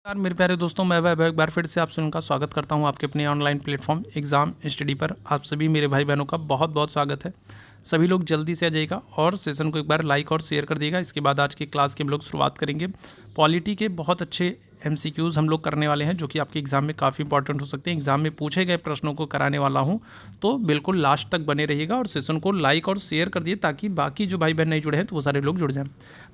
यार मेरे प्यारे दोस्तों, मैं वैभव एक बार फिर से आप सभी का स्वागत करता हूं आपके अपने ऑनलाइन प्लेटफॉर्म एग्ज़ाम स्टडी पर। आप सभी मेरे भाई बहनों का बहुत बहुत स्वागत है। सभी लोग जल्दी से आ जाइएगा और सेशन को एक बार लाइक और शेयर कर दिएगा। इसके बाद आज की क्लास की हम लोग शुरुआत करेंगे। पॉलिटी के बहुत अच्छे MCQs हम लोग करने वाले हैं जो कि आपके एग्ज़ाम में काफ़ी इंपॉर्टेंट हो सकते हैं। एग्ज़ाम में पूछे गए प्रश्नों को कराने वाला हूं, तो बिल्कुल लास्ट तक बने रहिएगा और सेशन को लाइक और शेयर कर दिए ताकि बाकी जो भाई बहन नहीं जुड़े हैं तो वो सारे लोग जुड़ जाएं।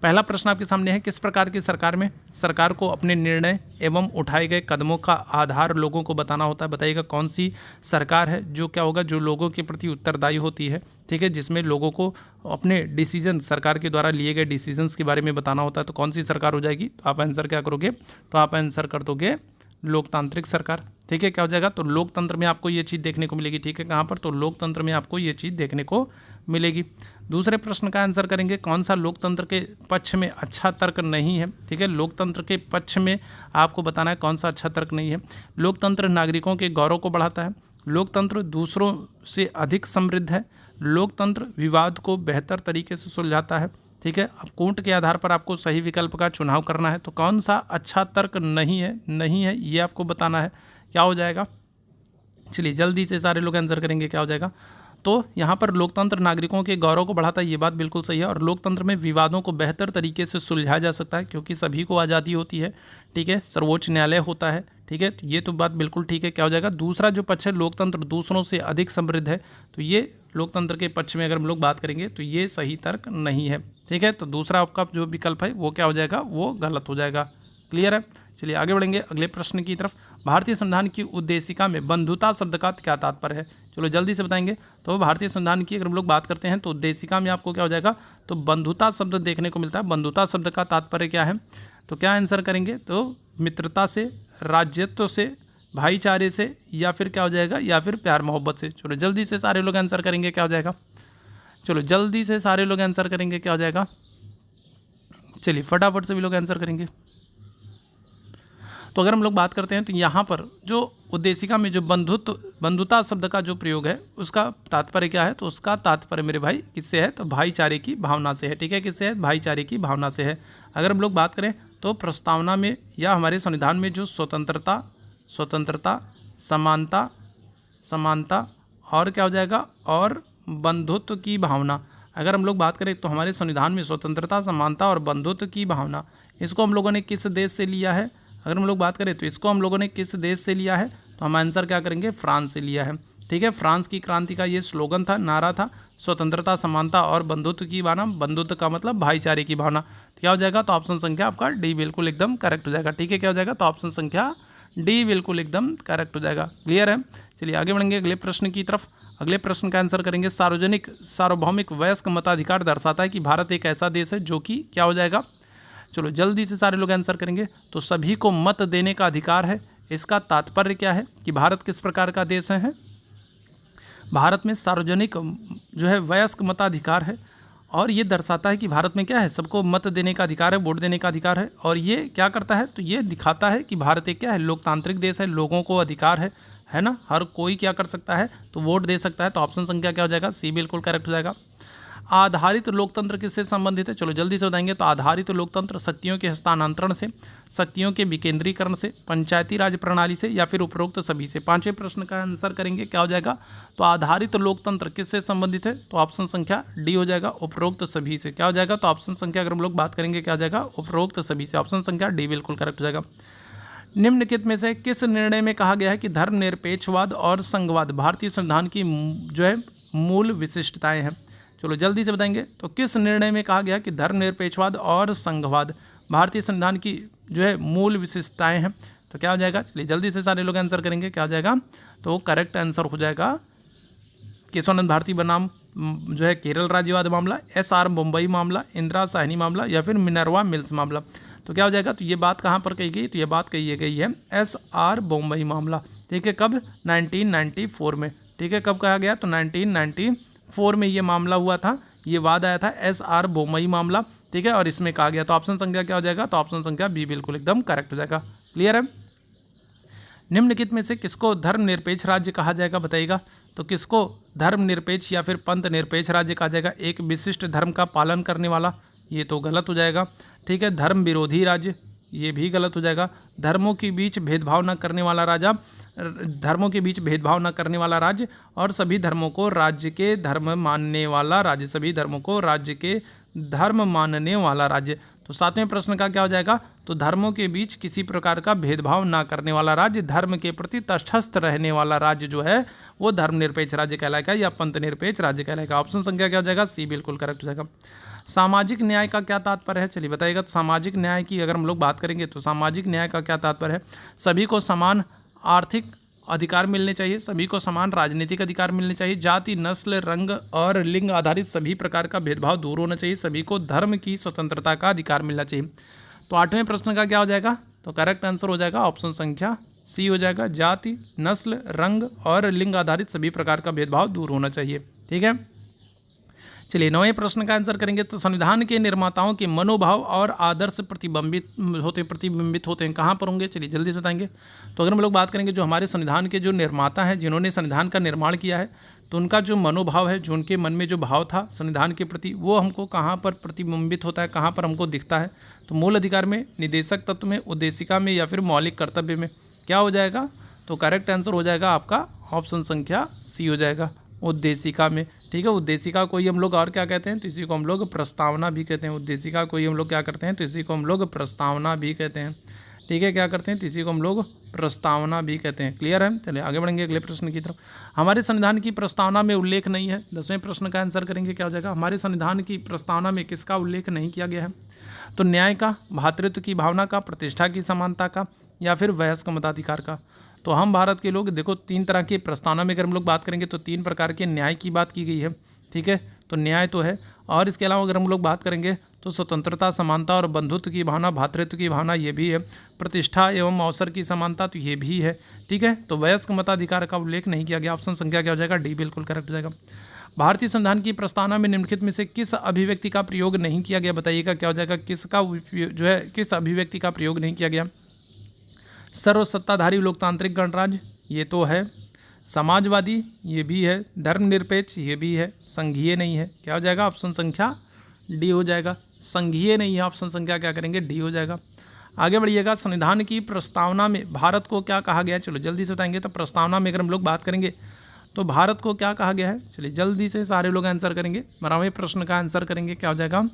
पहला प्रश्न आपके सामने है, किस प्रकार की सरकार में सरकार को अपने निर्णय एवं उठाए गए कदमों का आधार लोगों को बताना होता है। बताइएगा कौन सी सरकार है जो क्या होगा, जो लोगों के प्रति उत्तरदायी होती है, ठीक है, जिसमें लोगों को अपने डिसीजन, सरकार के द्वारा लिए गए डिसीजंस के बारे में बताना होता है। तो कौन सी सरकार हो जाएगी? तो आप आंसर क्या करोगे? तो आप आंसर कर दोगे लोकतांत्रिक सरकार। ठीक है, क्या हो जाएगा? तो लोकतंत्र में आपको ये चीज़ देखने को मिलेगी। ठीक है, कहाँ पर? तो लोकतंत्र में आपको ये चीज़ देखने को मिलेगी। दूसरे प्रश्न का आंसर करेंगे, कौन सा लोकतंत्र के पक्ष में अच्छा तर्क नहीं है। ठीक है, लोकतंत्र के पक्ष में आपको बताना है कौन सा अच्छा तर्क नहीं है। लोकतंत्र नागरिकों के गौरव को बढ़ाता है। लोकतंत्र दूसरों से अधिक समृद्ध है। लोकतंत्र विवाद को बेहतर तरीके से सुलझाता है। ठीक है, अब कोर्ट के आधार पर आपको सही विकल्प का चुनाव करना है। तो कौन सा अच्छा तर्क नहीं है ये आपको बताना है। क्या हो जाएगा? चलिए जल्दी से सारे लोग आंसर करेंगे। क्या हो जाएगा? तो यहाँ पर लोकतंत्र नागरिकों के गौरव को बढ़ाता है, ये बात बिल्कुल सही है। और लोकतंत्र में विवादों को बेहतर तरीके से सुलझाया जा सकता है क्योंकि सभी को आज़ादी होती है। ठीक है, सर्वोच्च न्यायालय होता है। ठीक है, तो ये तो बात बिल्कुल ठीक है। क्या हो जाएगा? दूसरा जो पक्ष है, लोकतंत्र दूसरों से अधिक समृद्ध है, तो ये लोकतंत्र के पक्ष में अगर हम लोग बात करेंगे तो ये सही तर्क नहीं है। ठीक है, तो दूसरा आपका जो विकल्प है वो क्या हो जाएगा? वो गलत हो जाएगा। क्लियर है? चलिए आगे बढ़ेंगे अगले प्रश्न की तरफ। भारतीय संविधान की उद्देशिका में बंधुता शब्द का क्या तात्पर्य है? चलो जल्दी से बताएंगे। तो भारतीय संविधान की अगर हम लोग बात करते हैं तो उद्देशिका में आपको क्या हो जाएगा? तो बंधुता शब्द देखने को मिलता है। बंधुता शब्द का तात्पर्य क्या है? तो क्या आंसर करेंगे? तो मित्रता से, राज्यत्व से, भाईचारे से, या फिर क्या हो जाएगा? या फिर प्यार मोहब्बत से। चलो जल्दी से सारे लोग आंसर करेंगे। क्या हो जाएगा? चलो जल्दी से सारे लोग आंसर करेंगे। क्या हो जाएगा? चलिए फटाफट से भी लोग आंसर करेंगे। तो अगर हम लोग बात करते हैं तो यहाँ पर जो उद्देशिका में जो बंधुता शब्द का जो प्रयोग है उसका तात्पर्य क्या है? तो उसका तात्पर्य मेरे भाई किससे है? तो भाईचारे की भावना से है। ठीक है, किससे है? भाईचारे की भावना से है। अगर हम लोग बात करें तो प्रस्तावना में या हमारे संविधान में जो स्वतंत्रता, समानता और क्या हो जाएगा? और बंधुत्व की भावना। अगर हम लोग बात करें तो हमारे संविधान में स्वतंत्रता, समानता और बंधुत्व की भावना, इसको हम लोगों ने किस देश से लिया है? अगर हम लोग बात करें तो इसको हम लोगों ने किस देश से लिया है? तो हम आंसर क्या करेंगे? फ्रांस से लिया है। ठीक है, फ्रांस की क्रांति का ये स्लोगन था, नारा था, स्वतंत्रता, समानता और बंधुत्व की भावना। बंधुत्व का मतलब भाईचारे की भावना। तो क्या हो जाएगा? तो ऑप्शन संख्या आपका डी बिल्कुल एकदम करेक्ट हो जाएगा। ठीक है, क्या हो जाएगा? तो ऑप्शन संख्या डी बिल्कुल एकदम करेक्ट हो जाएगा। क्लियर है? चलिए आगे बढ़ेंगे अगले प्रश्न की तरफ। अगले प्रश्न का आंसर करेंगे, सार्वजनिक सार्वभौमिक वयस्क मताधिकार दर्शाता है कि भारत एक ऐसा देश है जो कि क्या हो जाएगा? चलो जल्दी से सारे लोग आंसर करेंगे। तो सभी को मत देने का अधिकार है। इसका तात्पर्य क्या है कि भारत किस प्रकार का देश है? भारत में सार्वजनिक जो है वयस्क मताधिकार है और ये दर्शाता है कि भारत में क्या है? सबको मत देने का अधिकार है, वोट देने का अधिकार है। और ये क्या करता है? तो ये दिखाता है कि भारत एक क्या है? लोकतांत्रिक देश है, लोगों को अधिकार है ना, हर कोई क्या कर सकता है? तो वोट दे सकता है। तो ऑप्शन संख्या क्या हो जाएगा? सी बिल्कुल करेक्ट हो जाएगा। आधारित लोकतंत्र किससे संबंधित है? चलो जल्दी से बताएंगे। तो आधारित लोकतंत्र शक्तियों के हस्तांतरण से, शक्तियों के विकेंद्रीकरण से, पंचायती राज प्रणाली से, या फिर उपरोक्त सभी से। पांचवें प्रश्न का आंसर करेंगे। क्या हो जाएगा? तो आधारित लोकतंत्र किससे संबंधित है? तो ऑप्शन संख्या डी हो जाएगा, उपरोक्त सभी से। क्या हो जाएगा? तो ऑप्शन संख्या अगर हम लोग बात करेंगे क्या हो जाएगा? उपरोक्त सभी से। ऑप्शन संख्या डी बिल्कुल करेक्ट हो जाएगा। निम्नलिखित में से किस निर्णय में कहा गया है कि धर्मनिरपेक्षवाद और संघवाद भारतीय संविधान की जो है मूल विशिष्टताएं हैं? चलो जल्दी से बताएंगे। तो किस निर्णय में कहा गया कि धर्मनिरपेक्षवाद और संघवाद भारतीय संविधान की जो है मूल विशेषताएं हैं? तो क्या हो जाएगा? चलिए जल्दी से सारे लोग आंसर करेंगे। क्या हो जाएगा? तो करेक्ट आंसर हो जाएगा केशवानंद भारती बनाम जो है केरल राज्यवाद मामला, SR मुंबई मामला, इंदिरा साहनी मामला, या फिर मिनर्वा मिल्स मामला। तो क्या हो जाएगा? तो ये बात कहाँ पर कही गई? तो ये बात कही गई है SR मुंबई मामला। ठीक है, कब? 1994 में। ठीक है, कब कहा गया? तो 1994 में ये मामला हुआ था, ये वाद आया था SR बोमई मामला। ठीक है, और इसमें कहा गया। तो ऑप्शन संख्या क्या हो जाएगा? तो ऑप्शन संख्या बी बिल्कुल एकदम करेक्ट हो जाएगा। क्लियर है? निम्नलिखित में से किसको धर्मनिरपेक्ष राज्य कहा जाएगा? बताइएगा। तो किसको धर्मनिरपेक्ष या फिर पंथ निरपेक्ष राज्य कहा जाएगा? एक विशिष्ट धर्म का पालन करने वाला, ये तो गलत हो जाएगा। ठीक है, धर्म विरोधी राज्य, ये भी गलत हो जाएगा। धर्मों के बीच भेदभाव न करने वाला राजा, धर्मों के बीच भेदभाव न करने वाला राज्य, और सभी धर्मों को राज्य के धर्म मानने वाला राज्य, सभी धर्मों को राज्य के धर्म मानने वाला राज्य। तो 7वें प्रश्न का क्या हो जाएगा, तो धर्मों के बीच किसी प्रकार का भेदभाव ना करने वाला राज्य, धर्म के प्रति तटस्थ रहने वाला राज्य जो है वो धर्मनिरपेक्ष राज्य कहलाएगा या पंथ निरपेक्ष राज्य कहलाएगा। ऑप्शन संख्या क्या हो जाएगा, सी बिल्कुल करेक्ट हो जाएगा। सामाजिक न्याय का क्या तात्पर्य है, चलिए बताइएगा। तो सामाजिक न्याय की अगर हम लोग बात करेंगे तो सामाजिक न्याय का क्या तात्पर्य है, सभी को समान आर्थिक अधिकार मिलने चाहिए, सभी को समान राजनीतिक अधिकार मिलने चाहिए, जाति, नस्ल, रंग और लिंग आधारित सभी प्रकार का भेदभाव दूर होना चाहिए, सभी को धर्म की स्वतंत्रता का अधिकार मिलना चाहिए। तो 8वें प्रश्न का क्या हो जाएगा, तो करेक्ट आंसर हो जाएगा ऑप्शन संख्या सी हो जाएगा, जाति, नस्ल, रंग और लिंग आधारित सभी प्रकार का भेदभाव दूर होना चाहिए। ठीक है, चलिए 9वें प्रश्न का आंसर करेंगे। तो संविधान के निर्माताओं के मनोभाव और आदर्श प्रतिबिंबित होते हैं कहाँ पर होंगे, चलिए जल्दी से बताएंगे। तो अगर हम लोग बात करेंगे जो हमारे संविधान के जो निर्माता हैं, जिन्होंने संविधान का निर्माण किया है, तो उनका जो मनोभाव है, जो उनके मन में जो भाव था संविधान के प्रति, वो हमको कहाँ पर प्रतिबिंबित होता है, कहाँ पर हमको दिखता है। तो मूल अधिकार में, निदेशक तत्व में, उद्देशिका में या फिर मौलिक कर्तव्य में, क्या हो जाएगा, तो करेक्ट आंसर हो जाएगा आपका ऑप्शन संख्या सी हो जाएगा, उद्देशिका में। ठीक है, उद्देशिका को ही हम लोग और क्या कहते हैं, तो इसी को हम लोग प्रस्तावना भी कहते हैं। उद्देशिका को ही हम लोग क्या करते हैं, तो इसी को हम लोग प्रस्तावना भी कहते हैं। ठीक है, क्या करते हैं, तो इसी को हम लोग प्रस्तावना भी कहते हैं। क्लियर है, चलिए आगे बढ़ेंगे अगले प्रश्न की तरफ। हमारे संविधान की प्रस्तावना में उल्लेख नहीं है, 10वें प्रश्न का आंसर करेंगे, क्या हो जाएगा, हमारे संविधान की प्रस्तावना में किसका उल्लेख नहीं किया गया है, तो न्याय का, भातृत्व की भावना का, प्रतिष्ठा की समानता का, या फिर वयस्क मताधिकार का। तो हम भारत के लोग देखो 3 तरह की प्रस्तावना में अगर हम लोग बात करेंगे तो 3 प्रकार के न्याय की बात की गई है। ठीक है, तो न्याय तो है, और इसके अलावा अगर हम लोग बात करेंगे तो स्वतंत्रता, समानता और बंधुत्व की भावना, भातृत्व की भावना, ये भी है। प्रतिष्ठा एवं अवसर की समानता, तो ये भी है। ठीक है, तो वयस्क मताधिकार का उल्लेख नहीं किया गया। ऑप्शन संख्या क्या हो जाएगा, डी बिल्कुल करेक्ट हो जाएगा। भारतीय संविधान की प्रस्तावना में निम्नलिखित में से किस अभिव्यक्ति का प्रयोग नहीं किया गया, बताइएगा क्या हो जाएगा, किसका जो है किस अभिव्यक्ति का प्रयोग नहीं किया गया। सर्वसत्ताधारी लोकतांत्रिक गणराज्य, ये तो है। समाजवादी, ये भी है। धर्मनिरपेक्ष, ये भी है। संघीय नहीं है, क्या हो जाएगा, ऑप्शन संख्या डी हो जाएगा। संघीय नहीं है, ऑप्शन संख्या क्या करेंगे, डी हो जाएगा। आगे बढ़िएगा, संविधान की प्रस्तावना में भारत को क्या कहा गया है, चलो जल्दी से बताएंगे। तो प्रस्तावना में अगर हम लोग बात करेंगे तो भारत को क्या कहा गया है, चलिए जल्दी से सारे लोग आंसर करेंगे। 12वें प्रश्न का आंसर करेंगे, क्या हो जाएगा,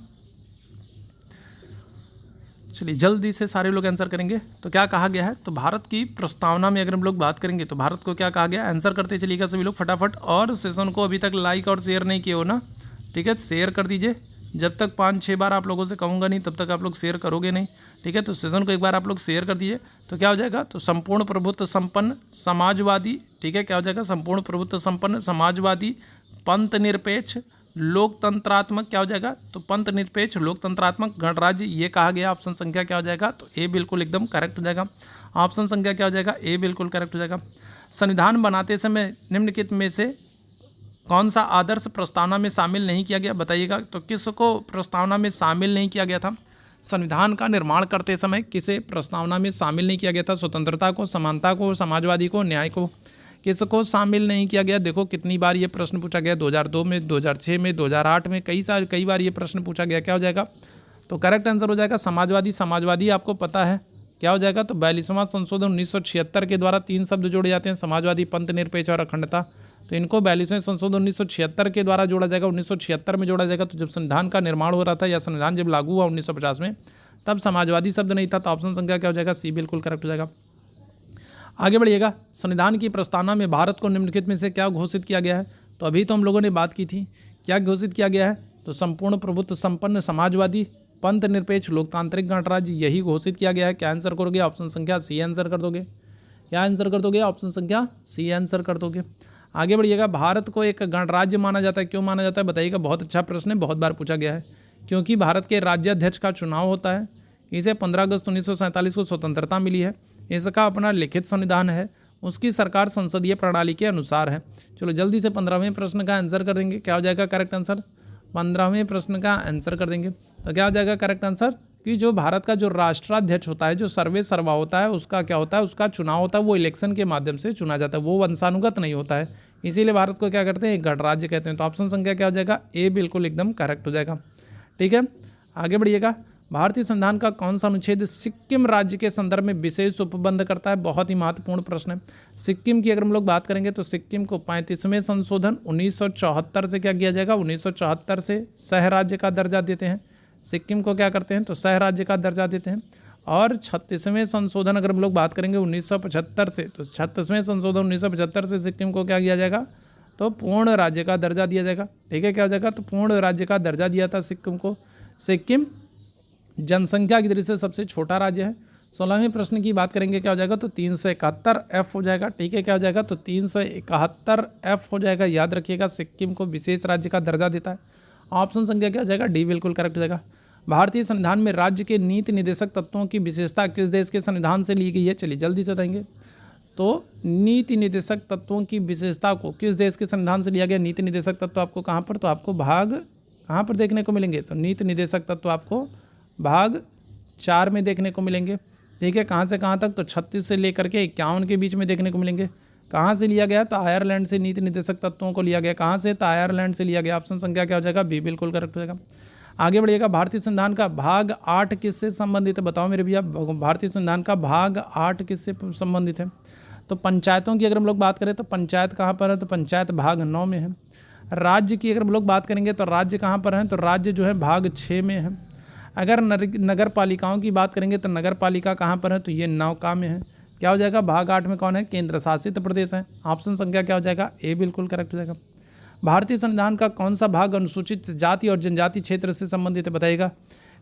चलिए जल्दी से सारे लोग आंसर करेंगे। तो क्या कहा गया है, तो भारत की प्रस्तावना में अगर हम लोग बात करेंगे तो भारत को क्या कहा गया, आंसर करते चलिएगा सभी लोग फटाफट। और सेशन को अभी तक लाइक और शेयर नहीं किए हो ना, ठीक है, शेयर कर दीजिए। जब तक 5-6 बार आप लोगों से कहूँगा नहीं तब तक आप लोग शेयर करोगे नहीं। ठीक है, तो सेशन को एक बार आप लोग शेयर कर दीजिए। तो क्या हो जाएगा, तो संपूर्ण प्रभुत्व संपन्न समाजवादी, ठीक है, क्या हो जाएगा, संपूर्ण प्रभुत्व संपन्न समाजवादी, पंथ निरपेक्ष लोकतंत्रात्मक, क्या हो जाएगा, तो पंथ निरपेक्ष लोकतंत्रात्मक गणराज्य, ये कहा गया। ऑप्शन संख्या क्या हो जाएगा, तो ए बिल्कुल एकदम करेक्ट हो जाएगा। ऑप्शन संख्या क्या हो जाएगा, ए बिल्कुल करेक्ट हो जाएगा। संविधान बनाते समय निम्नलिखित में से कौन सा आदर्श प्रस्तावना में शामिल नहीं किया गया, बताइएगा। तो किसको प्रस्तावना में शामिल नहीं किया गया था, संविधान का निर्माण करते समय किसे प्रस्तावना में शामिल नहीं किया गया था, स्वतंत्रता को, समानता को, समाजवादी को, न्याय को, किसको शामिल नहीं किया गया। देखो कितनी बार ये प्रश्न पूछा गया, 2002 में, 2006 में, 2008 में, कई बार ये प्रश्न पूछा गया। क्या हो जाएगा, तो करेक्ट आंसर हो जाएगा समाजवादी। समाजवादी आपको पता है क्या हो जाएगा, तो 42वां संशोधन 1976 के द्वारा 3 शब्द जोड़े जाते हैं, समाजवादी, पंथ निरपेक्ष और अखंडता। तो इनको 42वें संशोधन 1976 के द्वारा जोड़ा जाएगा, 1976 में जोड़ा जाएगा। तो जब संविधान का निर्माण हो रहा था या संविधान जब लागू हुआ 1950 में, तब समाजवादी शब्द नहीं था। तो ऑप्शन संख्या क्या हो जाएगा, सी बिल्कुल करेक्ट हो जाएगा। आगे बढ़िएगा, संविधान की प्रस्तावना में भारत को निम्नलिखित में से क्या घोषित किया गया है, तो अभी तो हम लोगों ने बात की थी, क्या घोषित किया गया है, तो संपूर्ण प्रभुत्व संपन्न समाजवादी पंथ निरपेक्ष लोकतांत्रिक गणराज्य, यही घोषित किया गया है। क्या आंसर करोगे, ऑप्शन संख्या सी आंसर कर दोगे। क्या आंसर कर दोगे, ऑप्शन संख्या सी आंसर कर दोगे। आगे बढ़िएगा, भारत को एक गणराज्य माना जाता है, क्यों माना जाता है बताइएगा। बहुत अच्छा प्रश्न है, बहुत बार पूछा गया है। क्योंकि भारत के राज्याध्यक्ष का चुनाव होता है, इसे 15 अगस्त 1947 को स्वतंत्रता मिली है, इसका अपना लिखित संविधान है, उसकी सरकार संसदीय प्रणाली के अनुसार है। चलो जल्दी से 15वें प्रश्न का आंसर कर देंगे, क्या हो जाएगा करेक्ट आंसर, 15वें प्रश्न का आंसर कर देंगे। तो क्या हो जाएगा करेक्ट आंसर, कि जो भारत का जो राष्ट्राध्यक्ष होता है, जो सर्वे सर्वा होता है, उसका क्या होता है, उसका चुनाव होता है, वो इलेक्शन के माध्यम से चुना जाता है, वो वंशानुगत नहीं होता है। इसीलिए भारत को क्या करते हैं, एक गणराज्य कहते हैं। तो ऑप्शन संख्या क्या हो जाएगा, ए बिल्कुल एकदम करेक्ट हो जाएगा। ठीक है, आगे बढ़िएगा, भारतीय संविधान का कौन सा अनुच्छेद सिक्किम राज्य के संदर्भ में विशेष उपबंध करता है? बहुत ही महत्वपूर्ण प्रश्न है। सिक्किम की अगर हम लोग बात करेंगे तो सिक्किम को 35वें संशोधन 1974 से क्या किया जाएगा? 1974 से सह राज्य का दर्जा देते हैं। सिक्किम को क्या करते हैं? तो सह राज्य का दर्जा देते हैं। और 36वें संशोधन अगर हम लोग बात करेंगे 1975 से, तो 36वें संशोधन 1975 से सिक्किम को क्या किया जाएगा? तो पूर्ण राज्य का दर्जा दिया जाएगा। ठीक है, क्या हो जाएगा? तो पूर्ण राज्य का दर्जा दिया था सिक्किम को। सिक्किम जनसंख्या की दृष्टि से सबसे छोटा राज्य है। 16वें प्रश्न की बात करेंगे, क्या हो जाएगा? तो 371F हो जाएगा। ठीक है, क्या हो जाएगा? तो 371F हो जाएगा। याद रखिएगा, सिक्किम को विशेष राज्य का दर्जा देता है। ऑप्शन संख्या क्या हो जाएगा? डी बिल्कुल करेक्ट हो जाएगा। भारतीय संविधान में राज्य के नीति निर्देशक तत्वों की विशेषता किस देश के संविधान से ली गई है? चलिए जल्दी से बताएंगे। तो नीति निर्देशक तत्वों की विशेषता को किस देश के संविधान से लिया गया? नीति निर्देशक तत्व आपको कहाँ पर? तो आपको भाग कहाँ पर देखने को मिलेंगे? तो नीति निर्देशक तत्व आपको भाग 4 में देखने को मिलेंगे। ठीक है, कहाँ से कहाँ तक? तो 36 से लेकर के 51 के बीच में देखने को मिलेंगे। कहाँ से लिया गया? तो आयरलैंड से नीति निर्देशक तत्वों को लिया गया। कहाँ से? तो आयरलैंड से लिया गया। ऑप्शन संख्या क्या हो जाएगा? बी बिल्कुल करेक्ट हो जाएगा। आगे बढ़िएगा। भारतीय संविधान का भाग 8 किससे संबंधित है? बताओ मेरे भैया, भारतीय संविधान का भाग 8 किससे संबंधित है? तो पंचायतों की अगर हम लोग बात करें तो पंचायत कहाँ पर है? तो पंचायत भाग 9 में है। राज्य की अगर हम लोग बात करेंगे तो राज्य कहाँ पर है? तो राज्य जो है भाग 6 में है। अगर नगर पालिकाओं की बात करेंगे तो नगर पालिका कहाँ पर है? तो ये 9 में है। क्या हो जाएगा? भाग 8 में कौन है? केंद्र शासित प्रदेश है। ऑप्शन संख्या क्या हो जाएगा? ए बिल्कुल करेक्ट हो जाएगा। भारतीय संविधान का कौन सा भाग अनुसूचित जाति और जनजाति क्षेत्र से संबंधित है? बताइएगा,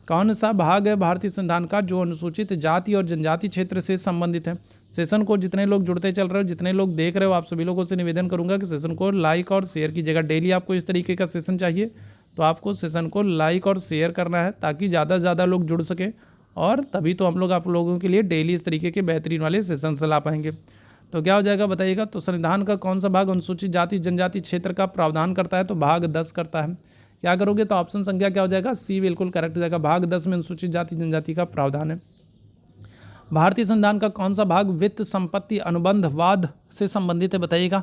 कौन सा भाग है भारतीय संविधान का जो अनुसूचित जाति और जनजाति क्षेत्र से संबंधित है? सेशन को जितने लोग जुड़ते चल रहे हो, जितने लोग देख रहे हो, आप सभी लोगों से निवेदन करूंगा कि सेशन को लाइक और शेयर कीजिएगा। डेली आपको इस तरीके का सेशन चाहिए तो आपको सेशन को लाइक और शेयर करना है ताकि ज़्यादा से ज़्यादा लोग जुड़ सके, और तभी तो हम लोग आप लोगों के लिए डेली इस तरीके के बेहतरीन वाले सेशन ला पाएंगे। तो क्या हो जाएगा बताइएगा? तो संविधान का कौन सा भाग अनुसूचित जाति जनजाति क्षेत्र का प्रावधान करता है? तो भाग 10 करता है। क्या करोगे? तो ऑप्शन संख्या क्या हो जाएगा? सी बिल्कुल करेक्ट हो जाएगा। भाग 10 में अनुसूचित जाति जनजाति का प्रावधान है। भारतीय संविधान का कौन सा भाग वित्त संपत्ति अनुबंध वाद से संबंधित है? बताइएगा,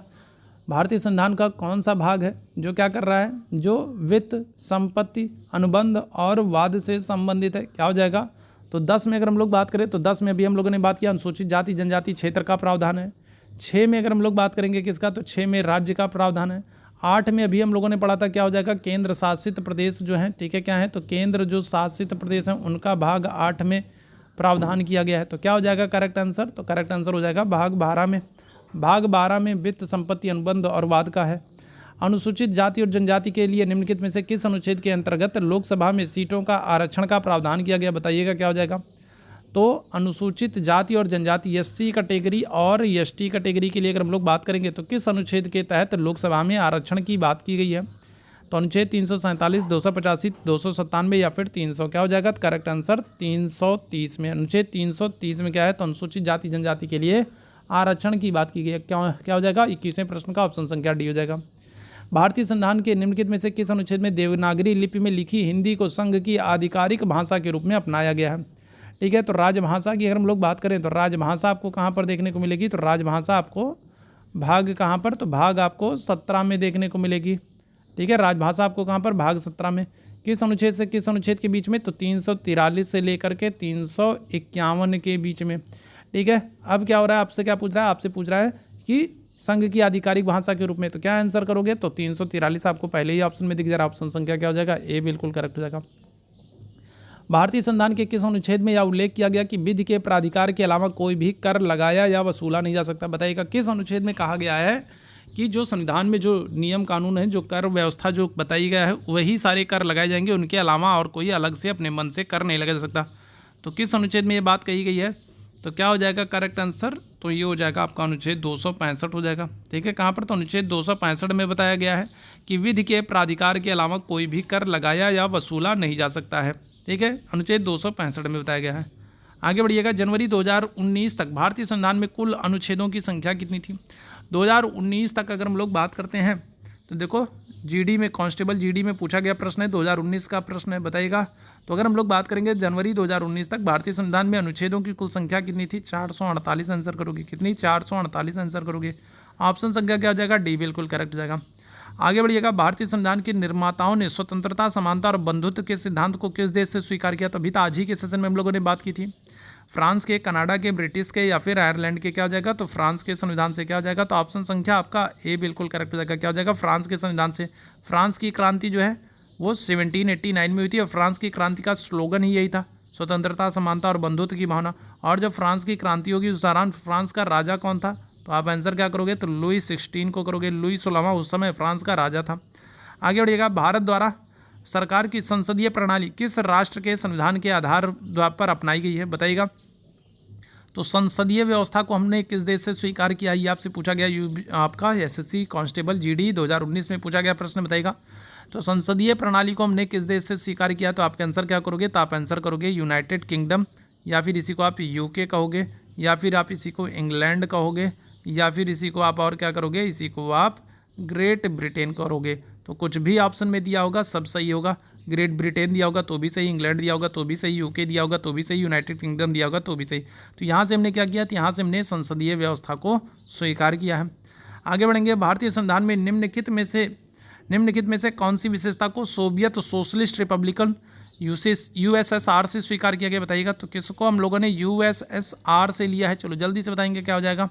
भारतीय संविधान का कौन सा भाग है जो क्या कर रहा है? जो वित्त संपत्ति अनुबंध और वाद से संबंधित है। क्या हो जाएगा? तो 10 में अगर हम लोग बात करें तो 10 में अभी हम लोगों ने बात किया अनुसूचित जाति जनजाति क्षेत्र का प्रावधान है। 6 में अगर हम लोग बात करेंगे किसका? तो 6 में राज्य का प्रावधान है। 8 में अभी हम लोगों ने पढ़ा था, क्या हो जाएगा? केंद्र शासित प्रदेश जो है। ठीक है, क्या है? तो केंद्र जो शासित प्रदेश हैं उनका भाग 8 में प्रावधान किया गया है। तो क्या हो जाएगा करेक्ट आंसर? तो करेक्ट आंसर हो जाएगा भाग 12 में। भाग 12 में वित्त संपत्ति अनुबंध और वाद का है। अनुसूचित जाति और जनजाति के लिए निम्नलिखित में से किस अनुच्छेद के अंतर्गत लोकसभा में सीटों का आरक्षण का प्रावधान किया गया? बताइएगा, क्या हो जाएगा? तो अनुसूचित जाति और जनजाति एससी कैटेगरी और एसटी कैटेगरी के लिए अगर हम लोग बात करेंगे तो किस अनुच्छेद के तहत लोकसभा में आरक्षण की बात की गई है? तो अनुच्छेद 347, 285, 297 या फिर 300। क्या हो जाएगा? तो करेक्ट आंसर 330 में। अनुच्छेद 330 में क्या है? तो अनुसूचित जाति जनजाति के लिए आरक्षण की बात की गई है। क्या हो जाएगा? 21वें प्रश्न का ऑप्शन संख्या डी हो जाएगा। भारतीय संविधान के निम्नलिखित में से किस अनुच्छेद में देवनागरी लिपि में लिखी हिंदी को संघ की आधिकारिक भाषा के रूप में अपनाया गया है? ठीक है, तो राजभाषा की अगर हम लोग बात करें तो राजभाषा आपको कहाँ पर देखने को मिलेगी? तो राजभाषा आपको भाग कहाँ पर? तो भाग आपको 17 में देखने को मिलेगी। ठीक है, राजभाषा आपको कहाँ पर? भाग 17 में। किस अनुच्छेद से किस अनुच्छेद के बीच में? तो 343 से लेकर के 351 के बीच में। ठीक है, अब क्या हो रहा है? आपसे क्या पूछ रहा है? आपसे पूछ रहा है कि संघ की आधिकारिक भाषा के रूप में। तो क्या आंसर करोगे? तो 343 आपको पहले ही ऑप्शन में दिख जा रहा है। ऑप्शन संख्या क्या हो जाएगा? ए बिल्कुल करेक्ट हो जाएगा। भारतीय संविधान के किस अनुच्छेद में यह उल्लेख किया गया कि विधि के प्राधिकार के अलावा कोई भी कर लगाया या वसूला नहीं जा सकता? बताइएगा, किस अनुच्छेद में कहा गया है कि जो संविधान में जो नियम कानून है, जो कर व्यवस्था जो बताई गया है, वही सारे कर लगाए जाएंगे, उनके अलावा और कोई अलग से अपने मन से कर नहीं लगा जा सकता? तो किस अनुच्छेद में ये बात कही गई है? तो क्या हो जाएगा करेक्ट आंसर? तो ये हो जाएगा आपका अनुच्छेद 265 हो जाएगा। ठीक है, कहाँ पर? तो अनुच्छेद 265 में बताया गया है कि विधि के प्राधिकार के अलावा कोई भी कर लगाया या वसूला नहीं जा सकता है। ठीक है, अनुच्छेद 265 में बताया गया है। आगे बढ़िएगा। जनवरी 2019 तक भारतीय संविधान में कुल अनुच्छेदों की संख्या कितनी थी? 2019 तक अगर हम लोग बात करते हैं तो देखो, जीडी में कांस्टेबल जीडी में पूछा गया प्रश्न है, 2019 का प्रश्न है। बताइएगा, तो अगर हम लोग बात करेंगे जनवरी 2019 तक भारतीय संविधान में अनुच्छेदों की कुल संख्या कितनी थी? 448 आंसर करोगे। कितनी? 448 आंसर करोगे। ऑप्शन संख्या क्या हो जाएगा? डी बिल्कुल करेक्ट हो जाएगा। आगे बढ़िएगा, भारतीय संविधान के निर्माताओं ने स्वतंत्रता, समानता और बंधुत्व के सिद्धांत को किस देश से स्वीकार किया? तो अभी तो आज ही के सेशन में हम लोगों ने बात की थी। फ्रांस के, कनाडा के, ब्रिटिश के या फिर आयरलैंड के? क्या हो जाएगा? तो फ्रांस के संविधान से। क्या हो जाएगा? तो ऑप्शन संख्या आपका ए बिल्कुल करेक्ट हो जाएगा। क्या हो जाएगा? फ्रांस के संविधान से। फ्रांस की क्रांति जो है वो 1789 में हुई थी और फ्रांस की क्रांति का स्लोगन ही यही था, स्वतंत्रता, समानता और बंधुत्व की भावना। और जब फ्रांस की क्रांति होगी उस दौरान फ्रांस का राजा कौन था? तो आप आंसर क्या करोगे? तो लुई 16 को करोगे। लुई 16वां उस समय फ्रांस का राजा था। आगे बढ़िएगा, भारत द्वारा सरकार की संसदीय प्रणाली किस राष्ट्र के संविधान के आधार पर अपनाई गई है? बताइएगा। तो संसदीय व्यवस्था को हमने किस देश से स्वीकार किया? ये आपसे पूछा गया, आपका एसएससी कांस्टेबल जीडी 2019 में पूछा गया प्रश्न, बताइएगा। तो संसदीय प्रणाली को हमने किस देश से स्वीकार किया? तो आपका आंसर क्या करोगे? तो आप आंसर करोगे यूनाइटेड किंगडम, या फिर इसी को आप यूके कहोगे, या फिर आप इसी को इंग्लैंड कहोगे, या फिर इसी को आप और क्या करोगे? इसी को आप ग्रेट ब्रिटेन करोगे। तो कुछ भी ऑप्शन में दिया होगा सब सही होगा। ग्रेट ब्रिटेन दिया होगा तो भी सही, इंग्लैंड दिया होगा तो भी सही, यूके दिया होगा तो भी सही, यूनाइटेड किंगडम दिया होगा तो भी सही। तो यहाँ से हमने क्या किया? तो यहाँ से हमने संसदीय व्यवस्था को स्वीकार किया है। आगे बढ़ेंगे, भारतीय संविधान में निम्नलिखित में से कौन सी विशेषता को सोवियत सोशलिस्ट रिपब्लिकन यूएसएसआर से स्वीकार किया गया? बताइएगा। तो किसको हम लोगों ने यूएसएसआर से लिया है? चलो जल्दी से बताएंगे क्या हो जाएगा।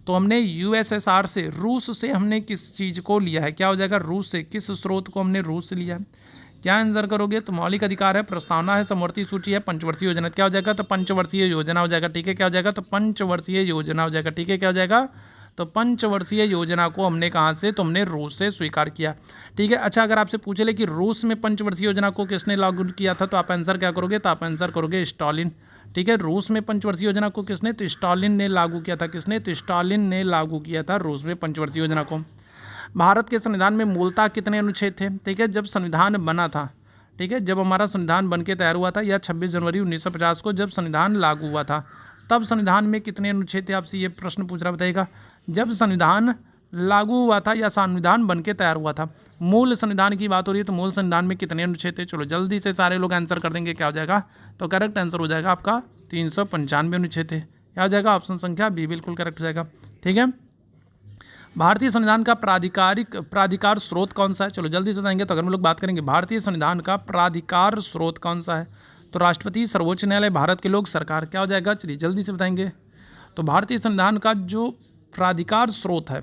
तो हमने यूएसएसआर से, रूस से हमने किस चीज़ को लिया है? क्या हो जाएगा? रूस से। किस स्रोत को हमने रूस से लिया है? क्या आंसर करोगे? तो मौलिक अधिकार है, प्रस्तावना है, समवर्ती सूची है, पंचवर्षीय योजना। क्या हो जाएगा? तो पंचवर्षीय योजना हो जाएगा। ठीक है, क्या हो जाएगा? तो पंचवर्षीय योजना हो जाएगा। ठीक है, क्या हो जाएगा? तो पंचवर्षीय योजना को हमने कहाँ से? तो हमने रूस से स्वीकार किया। ठीक है। अच्छा, अगर आपसे पूछे ले कि रूस में पंचवर्षीय योजना को किसने लागू किया था, तो आप आंसर क्या करोगे? तो आप आंसर करोगे स्टालिन। ठीक है, रूस में पंचवर्षीय योजना को किसने? तो स्टालिन ने लागू किया था। किसने? तो स्टालिन ने लागू किया था रूस में पंचवर्षीय योजना को। भारत के संविधान में मूलतः कितने अनुच्छेद थे? ठीक है, जब संविधान बना था, ठीक है, जब हमारा संविधान बन के तैयार हुआ था, या 26 जनवरी 1950 को जब संविधान लागू हुआ था, तब संविधान में कितने अनुच्छेद थे? आपसे ये प्रश्न पूछ रहा, बताइएगा। जब संविधान लागू हुआ था या संविधान बन के तैयार हुआ था, मूल संविधान की बात हो रही है, तो मूल संविधान में कितने अनुच्छेद थे? चलो जल्दी से सारे लोग आंसर कर देंगे। क्या हो जाएगा? तो करेक्ट आंसर हो जाएगा आपका 395 अनुच्छेद थे। क्या हो जाएगा? ऑप्शन संख्या बी बिल्कुल करेक्ट हो जाएगा। ठीक है। भारतीय संविधान का प्राधिकार स्रोत कौन सा है? चलो जल्दी से बताएंगे। तो अगर हम लोग बात करेंगे भारतीय संविधान का प्राधिकार स्रोत कौन सा है, तो राष्ट्रपति, सर्वोच्च न्यायालय, भारत के लोग, सरकार। क्या हो जाएगा? चलिए जल्दी से बताएंगे। तो भारतीय संविधान का जो प्राधिकार स्रोत है,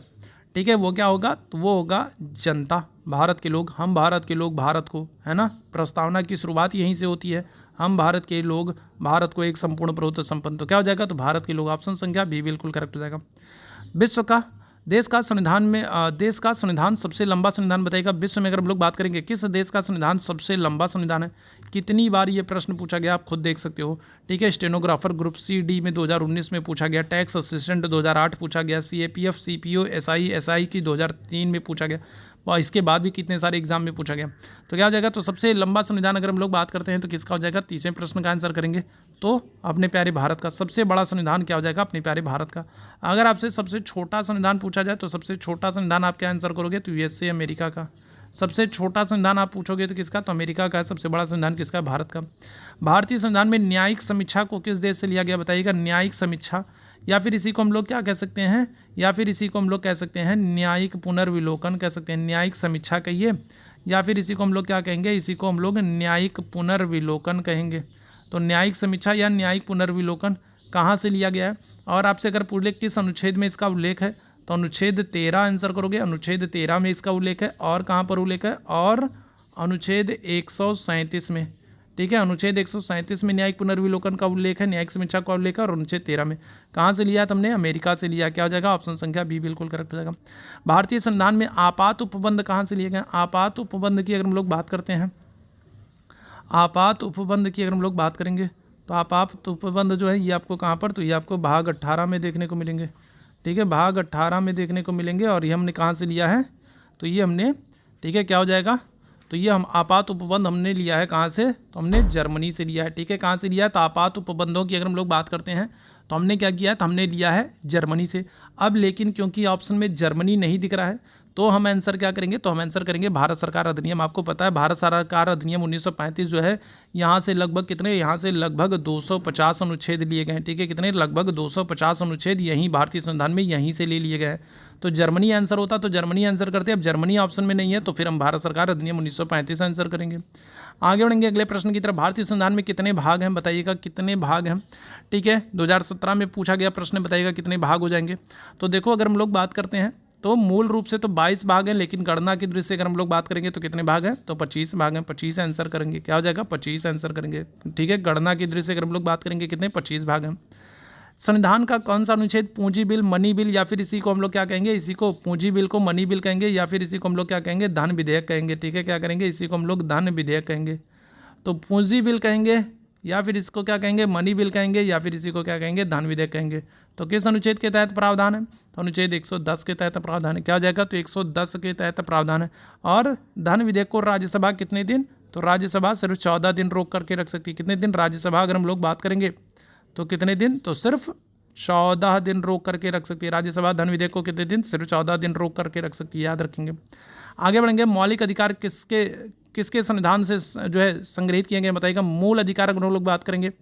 ठीक है, वो क्या होगा? तो वो होगा जनता, भारत के लोग, हम भारत के लोग भारत को, है ना। प्रस्तावना की शुरुआत यहीं से होती है, हम भारत के लोग भारत को एक संपूर्ण प्रभुत्व संपन्न। तो क्या हो जाएगा? तो भारत के लोग। ऑप्शन संख्या बी बिल्कुल करेक्ट हो जाएगा। विश्व का देश का संविधान सबसे लंबा संविधान बताइएगा। विश्व में अगर हम लोग बात करेंगे किस देश का संविधान सबसे लंबा संविधान है? कितनी बार ये प्रश्न पूछा गया आप खुद देख सकते हो। ठीक है, स्टेनोग्राफर ग्रुप सी डी में 2019 में पूछा गया, टैक्स असिस्टेंट 2008 पूछा गया, सीएपीएफ सीपीओ एसआई की 2003 में पूछा गया, और इसके बाद भी कितने सारे एग्जाम में पूछा गया। तो क्या हो जाएगा? तो सबसे लंबा संविधान अगर हम लोग बात करते हैं तो किसका हो जाएगा? तीसरे प्रश्न का आंसर करेंगे तो अपने प्यारे भारत का। सबसे बड़ा संविधान क्या हो जाएगा? अपने प्यारे भारत का। अगर आपसे सबसे छोटा संविधान पूछा जाए तो सबसे छोटा संविधान आप क्या आंसर करोगे? तो यूएसए, अमेरिका का। सबसे छोटा संविधान आप पूछोगे तो किसका? तो अमेरिका का। सबसे बड़ा संविधान किसका? भारत का। भारतीय संविधान में न्यायिक समीक्षा को किस देश से लिया गया? बताइएगा। न्यायिक समीक्षा, या फिर इसी को हम लोग क्या कह सकते हैं? या फिर इसी को हम लोग कह सकते हैं न्यायिक पुनर्विलोकन कह सकते हैं। न्यायिक समीक्षा कहिए, या फिर इसी को हम लोग क्या कहेंगे? इसी को हम लोग न्यायिक पुनर्विलोकन कहेंगे। तो न्यायिक समीक्षा या न्यायिक पुनर्विलोकन कहाँ से लिया गया है? और आपसे अगर पूछ ले किस अनुच्छेद में इसका उल्लेख है, तो अनुच्छेद 13 आंसर करोगे। अनुच्छेद 13 में इसका उल्लेख है। और कहाँ पर उल्लेख है? और अनुच्छेद 137 में। ठीक है, अनुच्छेद 137 में न्यायिक पुनर्विलोकन का उल्लेख है, न्यायिक समीक्षा का उल्लेख है। और अनुच्छेद 13 में कहाँ से लिया? हमने अमेरिका से लिया। क्या हो जाएगा? ऑप्शन संख्या बी बिल्कुल करेक्ट हो जाएगा। भारतीय संविधान में आपात उपबंध कहाँ से लिए गए? आपात उपबंध की अगर हम लोग बात करते हैं, आपात उपबंध की अगर हम लोग बात करेंगे तो आपात उपबंध जो है ये आपको कहाँ पर? तो ये आपको भाग 18 में देखने को मिलेंगे। ठीक है, भाग 18 में देखने को मिलेंगे। और ये हमने कहाँ से लिया है? तो ये हमने, ठीक है, क्या हो जाएगा? तो ये हम आपात उपबंध हमने लिया है कहाँ से? तो हमने जर्मनी से लिया है। ठीक है, कहाँ से लिया है? तो आपात उपबंधों की अगर हम लोग बात करते हैं तो हमने क्या किया है? तो हमने लिया है जर्मनी से। अब लेकिन क्योंकि ऑप्शन में जर्मनी नहीं दिख रहा है तो हम आंसर क्या करेंगे, तो हम आंसर करेंगे भारत सरकार अधिनियम। आपको पता है भारत सरकार अधिनियम 1935 जो है, यहाँ से लगभग कितने, यहाँ से लगभग 250 अनुच्छेद लिए गए हैं। ठीक है, कितने, लगभग 250 अनुच्छेद यहीं भारतीय संविधान में यहीं से ले लिए गए हैं। तो जर्मनी आंसर होता तो जर्मनी आंसर करते, अब जर्मनी ऑप्शन में नहीं है तो फिर हम भारत सरकार अधिनियम 1935 आंसर करेंगे। आगे बढ़ेंगे अगले प्रश्न की तरफ। भारतीय संविधान में कितने भाग हैं, बताइएगा कितने भाग हैं। ठीक है, 2017 में पूछा गया प्रश्न, बताइएगा कितने भाग हो जाएंगे। तो देखो अगर हम लोग बात करते हैं तो मूल रूप से तो 22 भाग हैं, लेकिन गणना की दृष्टि से अगर हम लोग बात करेंगे तो कितने भाग हैं, तो 25 भाग हैं। 25 आंसर करेंगे, क्या हो जाएगा, 25 आंसर करेंगे। ठीक है, गणना की दृष्टि से अगर हम लोग बात करेंगे कितने, 25 भाग हैं। संविधान का कौन सा अनुच्छेद पूंजी बिल, मनी बिल, या फिर इसी को हम लोग क्या कहेंगे, इसी को पूंजी बिल को मनी बिल कहेंगे, या फिर इसी को हम लोग क्या कहेंगे, धन विधेयक कहेंगे। ठीक है, क्या करेंगे, इसी को हम लोग धन विधेयक कहेंगे। तो पूंजी बिल कहेंगे, या फिर इसको क्या कहेंगे, मनी बिल कहेंगे, या फिर इसी को क्या कहेंगे, धन विधेयक कहेंगे। तो किस अनुच्छेद के तहत प्रावधान है, तो अनुच्छेद 110 के तहत प्रावधान है। क्या हो जाएगा, तो 110 के तहत प्रावधान है। और धन विधेयक को राज्यसभा कितने दिन, तो राज्यसभा सिर्फ 14 दिन रोक करके रख सकती है। कितने दिन राज्यसभा अगर हम लोग बात करेंगे तो कितने दिन, तो सिर्फ 14 दिन रोक करके रख सकती है राज्यसभा। धन विधेयक को कितने दिन, सिर्फ 14 दिन रोक करके रख सकती है, याद रखेंगे। आगे बढ़ेंगे, मौलिक अधिकार किसके संविधान से जो है संग्रहित किए गए, बताइएगा। मूल अधिकार अगर हम लोग बात करेंगे,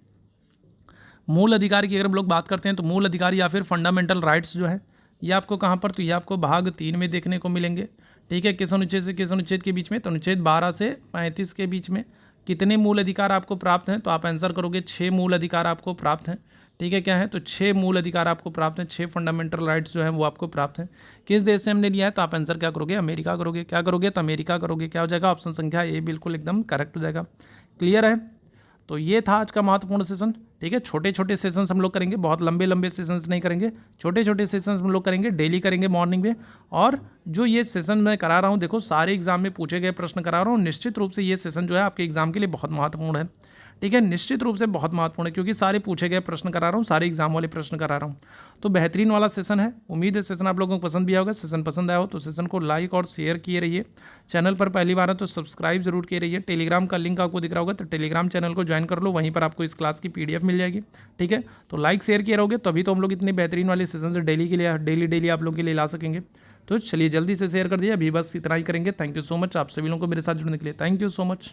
मूल अधिकार की अगर हम लोग बात करते हैं तो मूल अधिकार या फिर फंडामेंटल राइट्स जो है ये आपको कहाँ पर, तो ये आपको भाग 3 में देखने को मिलेंगे। ठीक है, किस अनुच्छेद से किस अनुच्छेद के बीच में, तो अनुच्छेद 12 से 35 के बीच में कितने मूल अधिकार आपको प्राप्त हैं, तो आप आंसर करोगे 6 मूल अधिकार आपको प्राप्त हैं। ठीक है, क्या है, तो 6 मूल अधिकार आपको प्राप्त हैं, 6 फंडामेंटल राइट्स जो है वो आपको प्राप्त हैं। किस देश से हमने लिया है, तो आप आंसर क्या करोगे, अमेरिका करोगे। क्या करोगे, तो अमेरिका करोगे। क्या हो जाएगा, ऑप्शन संख्या ए बिल्कुल एकदम करेक्ट हो जाएगा। क्लियर है, तो ये था आज का महत्वपूर्ण सेशन। ठीक है, छोटे छोटे सेशंस हम लोग करेंगे, बहुत लंबे लंबे सेशंस नहीं करेंगे, छोटे छोटे सेशंस हम लोग करेंगे, डेली करेंगे मॉर्निंग में। और जो ये सेशन मैं करा रहा हूँ, देखो सारे एग्जाम में पूछे गए प्रश्न करा रहा हूँ, निश्चित रूप से ये सेशन जो है आपके एग्जाम के लिए बहुत महत्वपूर्ण है। ठीक है, निश्चित रूप से बहुत महत्वपूर्ण है, क्योंकि सारे पूछे गए प्रश्न करा रहा हूँ, सारे एग्जाम वाले प्रश्न करा रहा हूँ। तो बेहतरीन वाला सेशन है, उम्मीद है सेशन आप लोगों को पसंद भी आया होगा। सेशन पसंद आया हो तो सेशन को लाइक और शेयर किए रहिए। चैनल पर पहली बार है तो सब्सक्राइब जरूर किए रहिए। टेलीग्राम का लिंक आपको दिख रहा होगा, तो टेलीग्राम चैनल को ज्वाइन कर लो, वहीं पर आपको इस क्लास की PDF मिल जाएगी। ठीक है, तो लाइक शेयर किए रहोगे तभी तो हम लोग इतने बेहतरीन वाले सेशन से डेली के लिए डेली आप लोगों के लिए ला सकेंगे। तो चलिए जल्दी से शेयर कर दिए, अभी बस इतना ही करेंगे। थैंक यू सो मच आप सभी लोगों को मेरे साथ जुड़ने के लिए, थैंक यू सो मच।